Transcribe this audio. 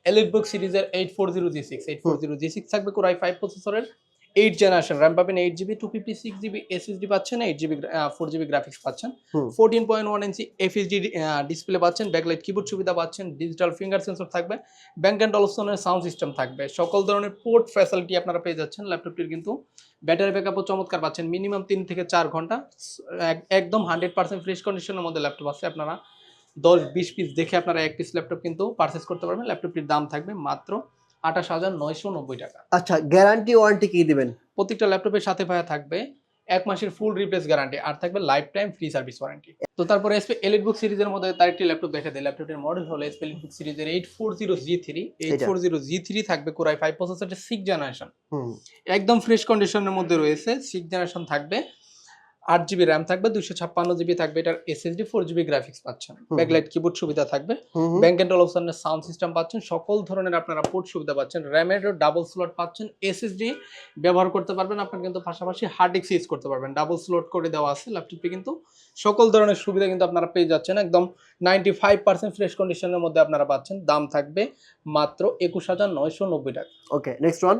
EliteBook সিরিজের 840G6 840G6 থাকবে Core i5 প্রসেসরের 8 জেনারেশন RAM পাবেন 8GB 256GB SSD পাচ্ছেন 8GB 4GB গ্রাফিক্স পাচ্ছেন 14.1 ইঞ্চি FHD ডিসপ্লে পাচ্ছেন ব্যাকলাইট কিবোর্ড সুবিধা পাচ্ছেন ডিজিটাল ফিঙ্গার সেন্সর থাকবে ব্যাংক অ্যান্ড অলসনের সাউন্ড সিস্টেম থাকবে সকল ধরনের পোর্ট ফ্যাসিলিটি আপনারা পেয়ে যাচ্ছেন ল্যাপটপটির কিন্তু ব্যাটারি ব্যাকআপও চমৎকার পাচ্ছেন মিনিমাম 3 থেকে 4 ঘন্টা একদম 100% ফ্রেশ কন্ডিশনের মধ্যে ল্যাপটপ আছে আপনারা 10-20 পিস দেখে আপনারা এক পিস ল্যাপটপ কিন্তু পারচেজ করতে পারবেন ল্যাপটপটির দাম থাকবে মাত্র 28,990 টাকা আচ্ছা গ্যারান্টি ওয়ারেন্টি কি দিবেন প্রত্যেকটা ল্যাপটপের সাথে ভাইয়া থাকবে 1 মাসের ফুল রিপ্লেস গ্যারান্টি আর থাকবে life time free service warranty তো তারপরে এসপি এলিটবুক সিরিজের মধ্যে তার একটি ল্যাপটপ দেখে দেয় ল্যাপটপের মডেল হলো এসপি এলিটবুক সিরিজের 840G3 থাকবে Core i5 প্রসেসরের 6 জেনারেশন একদম ফ্রেশ কন্ডিশনের মধ্যে রয়েছে 6 জেনারেশন থাকবে 8GB RAM থাকবে 256GB থাকবে এটার SSD 4GB গ্রাফিক্স পাচ্ছেন ব্যাকলাইট কিবোর্ড সুবিধা থাকবে ব্যাংক অ্যান্ড অলসনের সাউন্ড সিস্টেম পাচ্ছেন সকল ধরনের আপনারা পোর্ট সুবিধা পাচ্ছেন RAM এর ডাবল স্লট পাচ্ছেন SSD ব্যবহার করতে পারবেন আপনারা কিন্তু পাশাপাশি হার্ড ডিস্ক ইউজ করতে পারবেন ডাবল স্লট করে দেওয়া আছে ল্যাপটপে কিন্তু সকল ধরনের সুবিধা কিন্তু আপনারা পেয়ে যাচ্ছেন একদম 95% ফ্রেশ কন্ডিশনের মধ্যে আপনারা পাচ্ছেন দাম থাকবে মাত্র 21,990 টাকা ওকে নেক্সট ওয়ান